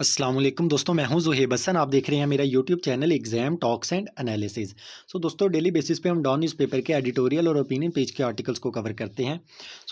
अस्सलाम वालेकुम दोस्तों, मैं हूं ज़ुहैब हसन। आप देख रहे हैं मेरा YouTube channel exam talks and analysis. दोस्तों, डेली बेसिस पे हम डॉन न्यूज़पेपर के एडिटोरियल और ओपिनियन पेज के आर्टिकल्स को कवर करते हैं।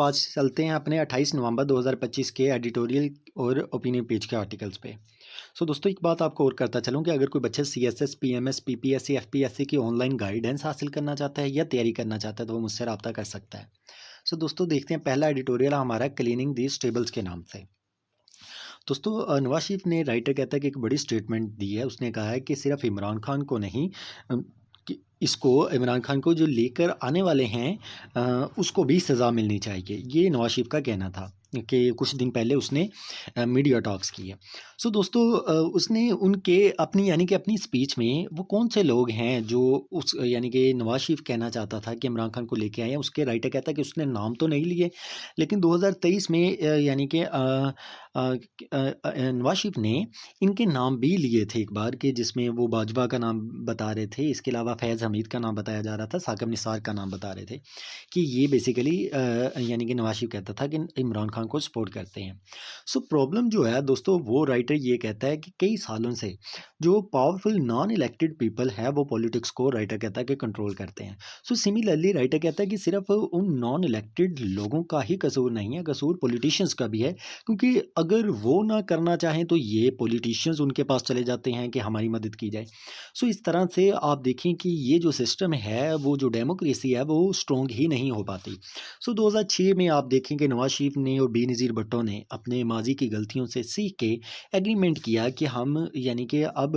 आज चलते हैं अपने 28 नवंबर 2025 के एडिटोरियल और ओपिनियन पेज के आर्टिकल्स पे। दोस्तों, एक बात आपको और करता चलूँ कि अगर कोई बच्चा सीएसएस, पीएमएस, पीपीएससी, एफपीएससी की ऑनलाइन गाइडेंस हासिल करना चाहता है या तैयारी करना चाहता है तो वो मुझसे रब्ता कर सकता है। दोस्तों, देखते हैं पहला एडिटोरियल हमारा क्लीनिंग दीज टेबल्स के नाम से। दोस्तों, नवाज शरीफ ने राइटर कहता है कि एक बड़ी स्टेटमेंट दी है। उसने कहा है कि सिर्फ इमरान खान को नहीं, कि इसको इमरान खान को जो लेकर आने वाले हैं उसको भी सज़ा मिलनी चाहिए। ये नवाज शरीफ का कहना था कि कुछ दिन पहले उसने मीडिया टॉक्स की है। दोस्तों, उसने उनके अपनी यानी कि अपनी स्पीच में वो कौन से लोग हैं जो उस यानी कि नवाज शरीफ कहना चाहता था कि इमरान खान को लेके आए हैं, उसके राइटर कहता है कि उसने नाम तो नहीं लिए, लेकिन 2023 में यानी कि नवाज शरीफ ने इनके नाम भी लिए थे एक बार, कि जिसमें वो बाजवा का नाम बता रहे थे, इसके अलावा फैज़ हमीद का नाम बताया जा रहा था, साकिब निसार का नाम बता रहे थे कि ये बेसिकली यानी कि नवाज शरीफ कहता था कि इमरान खान को सपोर्ट करते हैं। प्रॉब्लम जो है दोस्तों, वो राइटर ये कहता है कि कई सालों से जो पावरफुल नॉन इलेक्टेड पीपल है वो पॉलिटिक्स को राइटर कहता है कि कंट्रोल करते हैं। सिमिलरली राइटर कहता है कि सिर्फ उन नॉन इलेक्टेड लोगों का ही कसूर नहीं है, कसूर पॉलिटिशियंस का भी है, क्योंकि अगर वो ना करना चाहें तो ये पॉलिटिशियंस उनके पास चले जाते हैं कि हमारी मदद की जाए। इस तरह से आप देखें कि ये जो सिस्टम है, वो जो डेमोक्रेसी है वो स्ट्रॉन्ग ही नहीं हो पाती। 2006 में आप देखें कि नवाज शरीफ ने और बेनज़ीर भुट्टो ने अपने माजी की गलतियों से सीख के एग्रीमेंट किया कि हम यानी कि अब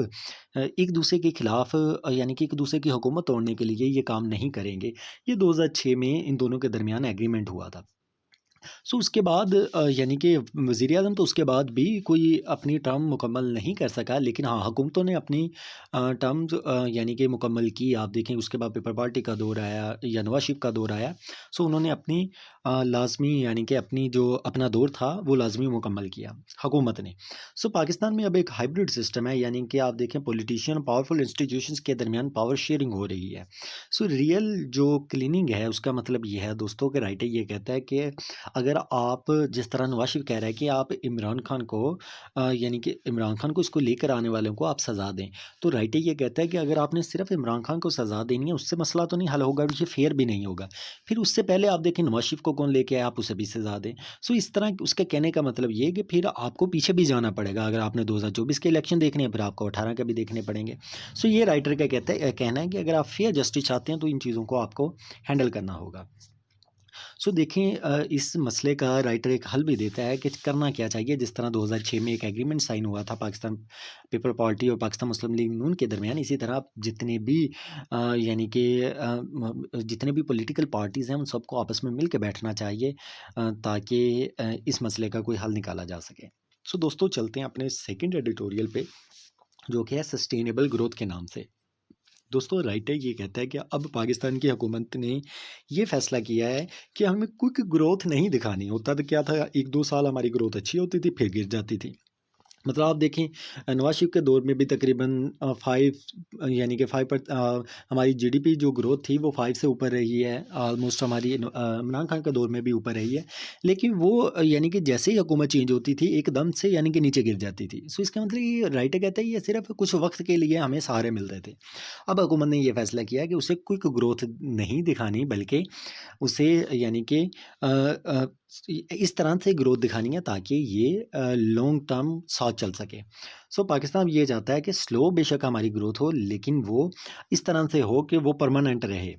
एक दूसरे के खिलाफ यानी कि एक दूसरे की हुकूमत तोड़ने के लिए ये काम नहीं करेंगे। ये 2006 में इन दोनों के दरमियान एग्रीमेंट हुआ था। उसके बाद यानी कि वज़ीर-ए-आज़म तो उसके बाद भी कोई अपनी टर्म मुकम्मल नहीं कर सका, लेकिन हाँ, हुकूमतों ने अपनी टर्म्स यानी कि मुकम्मल की। आप देखें उसके बाद पीपल पार्टी का दौर आया या नवाज शरीफ का दौर आया। उन्होंने अपनी लाज़मी यानी कि अपनी जो अपना दौर था वो लाज़मी मुकम्मल किया हुकूमत ने। पाकिस्तान में अब एक हाइब्रिड सिस्टम है, यानी कि आप देखें पॉलिटिशियन पावरफुल इंस्टीट्यूशंस के दरमियान पावर शेयरिंग हो रही है। रियल जो क्लीनिंग है उसका मतलब ये है दोस्तों कि राइटर ये कहता है कि अगर आप जिस तरह नवाज शरीफ कह रहा है कि आप इमरान खान को यानी कि इमरान खान को इसको लेकर आने वालों को आप सज़ा दें, तो राइटर ये कहता है कि अगर आपने सिर्फ इमरान खान को सज़ा देनी है, उससे मसला तो नहीं हल होगा, ये फेयर भी नहीं होगा। फिर उससे पहले आप देखें नवाज शरीफ को कौन लेके आए, आप उसे भी सज़ा दें। इस तरह उसके कहने का मतलब ये है कि फिर आपको पीछे भी जाना पड़ेगा। अगर आपने 2024 के इलेक्शन देखने हैं, फिर आपको 18 के भी देखने पड़ेंगे। ये राइटर का कहना है कि अगर आप फेयर जस्टिस चाहते हैं तो इन चीज़ों को आपको हैंडल करना होगा। देखें, इस मसले का राइटर एक हल भी देता है कि करना क्या चाहिए। जिस तरह 2006 में एक एग्रीमेंट साइन हुआ था पाकिस्तान पीपल पार्टी और पाकिस्तान मुस्लिम लीग नून के दरमियान, इसी तरह जितने भी यानी कि जितने भी पॉलिटिकल पार्टीज़ हैं उन सबको आपस में मिल के बैठना चाहिए, ताकि इस मसले का कोई हल निकाला जा सके। दोस्तों, चलते हैं अपने सेकंड एडिटोरियल पे, जो कि है सस्टेनेबल ग्रोथ के नाम से। दोस्तों, राइटर ये कहता है कि अब पाकिस्तान की हुकूमत ने ये फ़ैसला किया है कि हमें क्विक ग्रोथ नहीं दिखानी। होता तो क्या था, 1-2 साल हमारी ग्रोथ अच्छी होती थी, फिर गिर जाती थी। मतलब आप देखें, नवाज शरीफ के दौर में भी तकरीबन 5 यानी कि 5 हमारी जीडीपी जो ग्रोथ थी वो 5 से ऊपर रही है। ऑलमोस्ट हमारी इमरान खान के दौर में भी ऊपर रही है। लेकिन वो यानी कि जैसे ही हुकूमत चेंज होती थी एकदम से यानी कि नीचे गिर जाती थी। इसका मतलब ये राइटर कहता है ये सिर्फ कुछ वक्त के लिए हमें सहारे मिल रहे थे। अब हुकूमत ने ये फैसला किया कि उसे क्विक ग्रोथ नहीं दिखानी, बल्कि उसे यानी कि अ अ, इस तरह से ग्रोथ दिखानी है ताकि ये लॉन्ग टर्म साथ चल सके। पाकिस्तान ये चाहता है कि स्लो बेशक हमारी ग्रोथ हो, लेकिन वो इस तरह से हो कि वो परमानेंट रहे।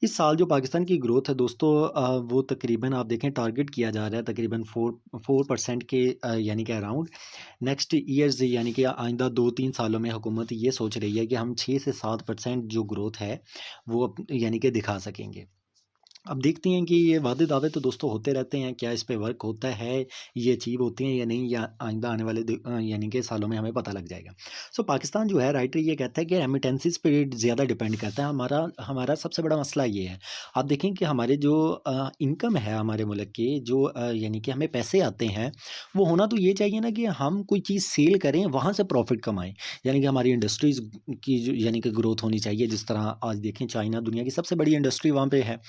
इस साल जो पाकिस्तान की ग्रोथ है दोस्तों, वो तकरीबन आप देखें टारगेट किया जा रहा है तकरीबन 4% के यानी कि अराउंड। नेक्स्ट ईयर्स यानी कि आइंदा 2-3 सालों में हुकूमत ये सोच रही है कि हम 6 से 7% जो ग्रोथ है वो यानी कि दिखा सकेंगे। अब देखते हैं कि ये वादे-दावे तो दोस्तों होते रहते हैं, क्या इस पे वर्क होता है, ये अचीव होते हैं या नहीं, या आइंदा आने वाले यानी कि सालों में हमें पता लग जाएगा। पाकिस्तान जो है, राइटर ये कहता है कि रेमिटेंसेस पे ज़्यादा डिपेंड करता है। हमारा हमारा सबसे बड़ा मसला ये है। आप देखें कि हमारे जो इनकम है हमारे मुल्क की, जो यानी कि हमें पैसे आते हैं, वो होना तो ये चाहिए ना कि हम कोई चीज़ सेल करें, वहाँ से प्रॉफ़िट कमाएँ। यानी कि हमारी इंडस्ट्रीज़ की जो यानी कि ग्रोथ होनी चाहिए। जिस तरह आज देखें चाइना दुनिया की सबसे बड़ी इंडस्ट्री वहाँ पे है।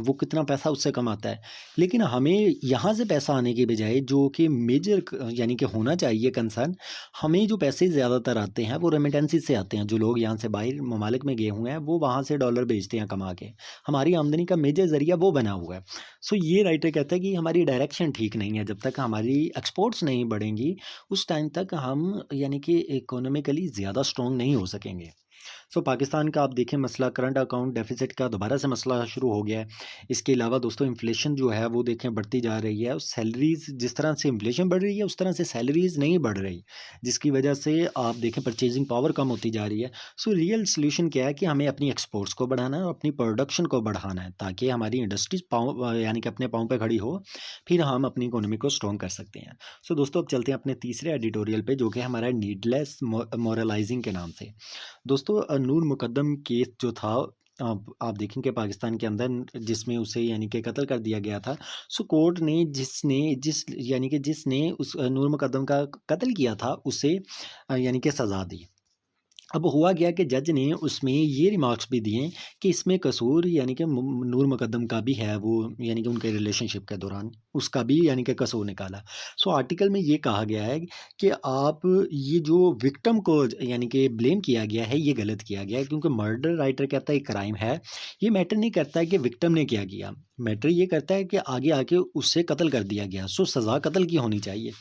वो कितना पैसा उससे कमाता है। लेकिन हमें यहाँ से पैसा आने की बजाय जो कि मेजर यानी कि होना चाहिए कंसर्न, हमें जो पैसे ज़्यादातर आते हैं वो रेमिटेंसी से आते हैं। जो लोग यहाँ से बाहर ममालिक में गए हुए हैं वो वहाँ से डॉलर भेजते हैं कमा के। हमारी आमदनी का मेजर ज़रिया वो बना हुआ है। सो ये राइटर कहता है कि हमारी डायरेक्शन ठीक नहीं है। जब तक हमारी एक्सपोर्ट्स नहीं बढ़ेंगी उस टाइम तक हम यानी कि इकोनॉमिकली ज़्यादा स्ट्रॉन्ग नहीं हो सकेंगे। सो पाकिस्तान का आप देखें मसला करंट अकाउंट डेफिसिट का दोबारा से मसला शुरू हो गया है। इसके अलावा दोस्तों इन्फ्लेशन जो है वो देखें बढ़ती जा रही है। सैलरीज जिस तरह से इन्फ्लेशन बढ़ रही है उस तरह से सैलरीज नहीं बढ़ रही, जिसकी वजह से आप देखें परचेजिंग पावर कम होती जा रही है। सो रियल सोल्यूशन क्या है कि हमें अपनी एक्सपोर्ट्स को बढ़ाना है और अपनी प्रोडक्शन को बढ़ाना है ताकि हमारी इंडस्ट्रीज पाँव यानी कि अपने पाँव पे खड़ी हो, फिर हम अपनी इकोनॉमी को स्ट्रॉन्ग कर सकते हैं। सो दोस्तों अब चलते हैं अपने तीसरे एडिटोरियल पे जो कि हमारा नीडलेस मोरलाइजिंग के नाम से। दोस्तों नूर मुकद्दम केस जो था, आप देखेंगे पाकिस्तान के अंदर जिसमें उसे यानी कि कत्ल कर दिया गया था। सो कोर्ट ने जिसने उस नूर मुकद्दम का कत्ल किया था उसे यानी कि सज़ा दी। अब हुआ क्या कि जज ने उसमें ये रिमार्क्स भी दिए कि इसमें कसूर यानी कि नूर मुकद्दम का भी है, वो यानी कि उनके रिलेशनशिप के दौरान उसका भी यानी कि कसूर निकाला। सो आर्टिकल में ये कहा गया है कि आप ये जो विक्टिम को यानी कि ब्लेम किया गया है ये गलत किया गया है, क्योंकि मर्डर राइटर कहता है एक क्राइम है। ये मैटर नहीं करता है कि विक्टिम ने क्या किया, मैटर ये करता है कि आगे आके उससे कत्ल कर दिया गया। सो सज़ा कत्ल की होनी चाहिए।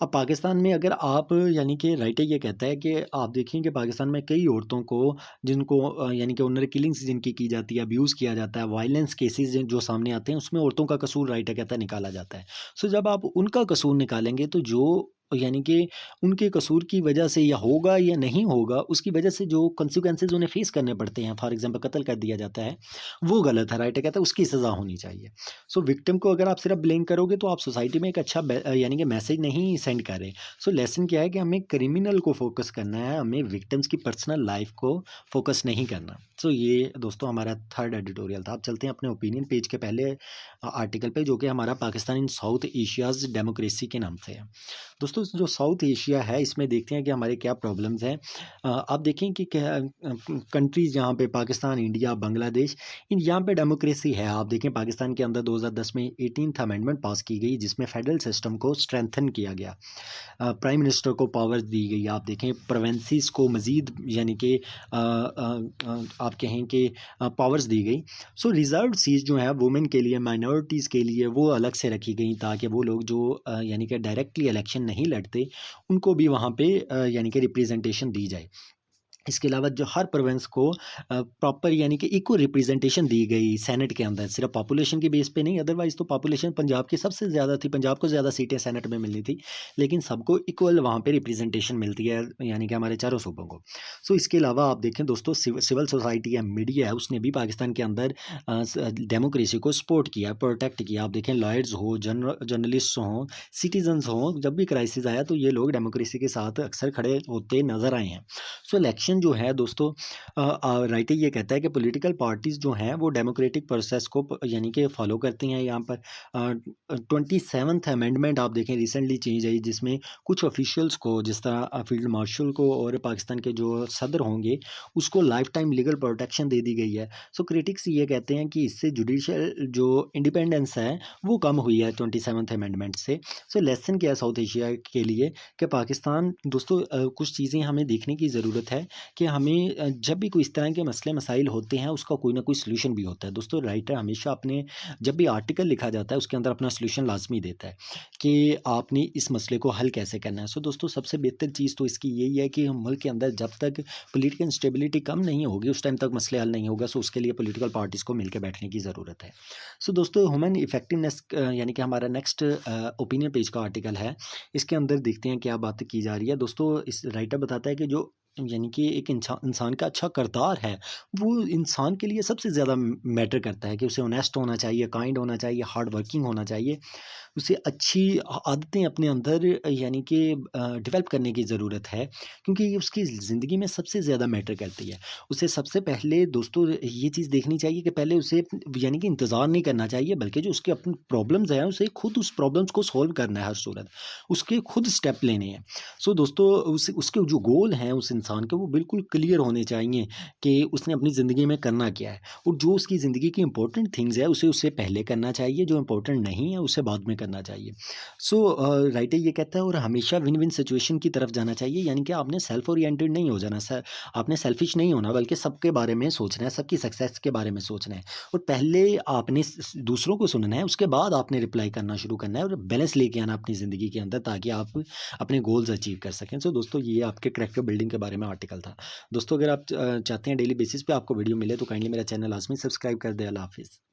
अब पाकिस्तान में अगर आप यानी कि राइटर ये कहता है कि आप देखें कि पाकिस्तान में कई औरतों को जिनको यानी कि ऑनर किलिंग्स जिनकी की जाती है, अब्यूज़ किया जाता है, वायलेंस केसेस जो सामने आते हैं उसमें औरतों का कसूर राइटर कहता है निकाला जाता है। सो जब आप उनका कसूर निकालेंगे तो जो यानी कि उनके कसूर की वजह से या होगा या नहीं होगा उसकी वजह से जो कॉन्सिक्वेंसेज उन्हें फेस करने पड़ते हैं, फॉर एग्जांपल कत्ल कर दिया जाता है, वो गलत है। राइटर कहता है उसकी सज़ा होनी चाहिए। सो विक्टिम को अगर आप सिर्फ ब्लेम करोगे तो आप सोसाइटी में एक अच्छा यानी कि मैसेज नहीं सेंड कर रहे। सो लेसन क्या है कि हमें क्रिमिनल को फोकस करना है, हमें विक्टिम्स की पर्सनल लाइफ को फोकस नहीं करना। सो ये दोस्तों हमारा थर्ड एडिटोरियल था। अब चलते हैं अपने ओपिनियन पेज के पहले आर्टिकल पे जो कि हमारा पाकिस्तान इन साउथ एशियाज डेमोक्रेसी के नाम से है। दोस्तों जो साउथ एशिया है इसमें देखते हैं कि हमारे क्या प्रॉब्लम्स हैं। आप देखें कि कंट्रीज़ जहाँ पे पाकिस्तान, इंडिया, बांग्लादेश, इन यहाँ पे डेमोक्रेसी है। आप देखें पाकिस्तान के अंदर 2010 में 18th अमेंडमेंट पास की गई जिसमें फेडरल सिस्टम को स्ट्रेंथन किया गया। प्राइम मिनिस्टर को पावर्स दी गई। आप देखें प्रोविंसेस को मज़ीद यानी कि आप कहें कि पावर्स दी गई। सो रिज़र्व सीट जो है वुमेन के लिए, माइनॉरिटीज़ के लिए वो अलग से रखी गई ताकि वो लोग जो यानी कि डायरेक्टली इलेक्शन नहीं लड़ते उनको भी वहाँ पे यानी कि रिप्रेजेंटेशन दी जाए। इसके अलावा जो हर प्रोविंस को प्रॉपर यानी कि इक्वल रिप्रेजेंटेशन दी गई सेनेट के अंदर, सिर्फ पॉपुलेशन के बेस पे नहीं। अदरवाइज़ तो पॉपुलेशन पंजाब की सबसे ज़्यादा थी, पंजाब को ज़्यादा सीटें सेनेट में मिलनी थी, लेकिन सबको इक्वल वहाँ पे रिप्रेजेंटेशन मिलती है यानी कि हमारे चारों सूबों को। सो इसके अलावा आप देखें दोस्तों सिविल सोसाइटी है, मीडिया है, उसने भी पाकिस्तान के अंदर डेमोक्रेसी को सपोर्ट किया, प्रोटेक्ट किया। आप देखें लॉयर्स हो, जर्नलिस्ट हों, सिटीजन्स हों, जब भी क्राइसिस आया तो ये लोग डेमोक्रेसी के साथ अक्सर खड़े होते नज़र आए हैं। सो इलेक्शन जो है दोस्तों राइटर ये कहता है कि पॉलिटिकल पार्टीज़ जो हैं वो डेमोक्रेटिक प्रोसेस को यानी कि फॉलो करती हैं। यहाँ पर 27th अमेंडमेंट आप देखें रिसेंटली चेंज आई जिसमें कुछ ऑफिशियल्स को जिस तरह फील्ड मार्शल को और पाकिस्तान के जो सदर होंगे उसको लाइफ टाइम लीगल प्रोटेक्शन दे दी गई है। सो क्रिटिक्स ये कहते हैं कि इससे जुडिशल जो इंडिपेंडेंस है वो कम हुई है 27th अमेंडमेंट से। सो लेसन क्या है साउथ एशिया के लिए कि पाकिस्तान दोस्तों कुछ चीज़ें हमें देखने की ज़रूरत है कि हमें जब भी कोई इस तरह के मसले मसाइल होते हैं उसका कोई ना कोई सॉल्यूशन भी होता है। दोस्तों राइटर हमेशा अपने जब भी आर्टिकल लिखा जाता है उसके अंदर अपना सॉल्यूशन लाजमी देता है कि आपने इस मसले को हल कैसे करना है। सो दोस्तों सबसे बेहतर चीज़ तो इसकी यही है कि मुल्क के अंदर जब तक पोलिटिकल इंस्टेबिलिटी कम नहीं होगी उस टाइम तक मसले हल नहीं होगा। सो उसके लिए पोलिटिकल पार्टीज़ को मिलकर बैठने की ज़रूरत है। सो दोस्तों ह्यूमन इफेक्टिवनेस यानी कि हमारा नेक्स्ट ओपिनियन पेज का आर्टिकल है, इसके अंदर देखते हैं क्या बात की जा रही है। दोस्तों इस राइटर बताता है कि जो यानी कि एक इंसान का अच्छा किरदार है वो इंसान के लिए सबसे ज़्यादा मैटर करता है कि उसे ऑनेस्ट होना चाहिए, काइंड होना चाहिए, हार्ड वर्किंग होना चाहिए। उसे अच्छी आदतें अपने अंदर यानी कि डेवलप करने की ज़रूरत है, क्योंकि ये उसकी ज़िंदगी में सबसे ज़्यादा मैटर करती है। उसे सबसे पहले दोस्तों ये चीज़ देखनी चाहिए कि पहले उसे यानी कि इंतज़ार नहीं करना चाहिए, बल्कि जो उसके अपनी प्रॉब्लम्स हैं, उसे खुद उस प्रॉब्लम्स को सॉल्व करना है हर सूरत। उसके खुद स्टेप लेने हैं। सो दोस्तों उसके जो गोल हैं उस इंसान के, वो बिल्कुल क्लियर होने चाहिए कि उसने अपनी ज़िंदगी में करना क्या है, और जो उसकी ज़िंदगी की इंपॉर्टेंट थिंग्स है उसे उससे पहले करना चाहिए, जो इंपॉर्टेंट नहीं है उसे बाद में करना चाहिए। सो राइटर ये कहता है, और हमेशा विन विन सिचुएशन की तरफ जाना चाहिए, यानी कि आपने सेल्फ ओरिएंटेड नहीं हो जाना, आपने सेल्फिश नहीं होना, बल्कि सबके बारे में सोचना है, सबकी सक्सेस के बारे में सोचना है, और पहले आपने दूसरों को सुनना है, उसके बाद आपने रिप्लाई करना शुरू करना है, और बैलेंस लेके आना अपनी ज़िंदगी के अंदर, ताकि आप अपने गोल्स अचीव कर सकें। सो दोस्तों ये आपके करैक्टर बिल्डिंग के बारे में आर्टिकल था। दोस्तों अगर आप चाहते हैं डेली बेसिस पे आपको वीडियो मिले, तो काइंडली मेरा चैनल लाजमी सब्सक्राइब कर दें। अल्लाह हाफ़िज़।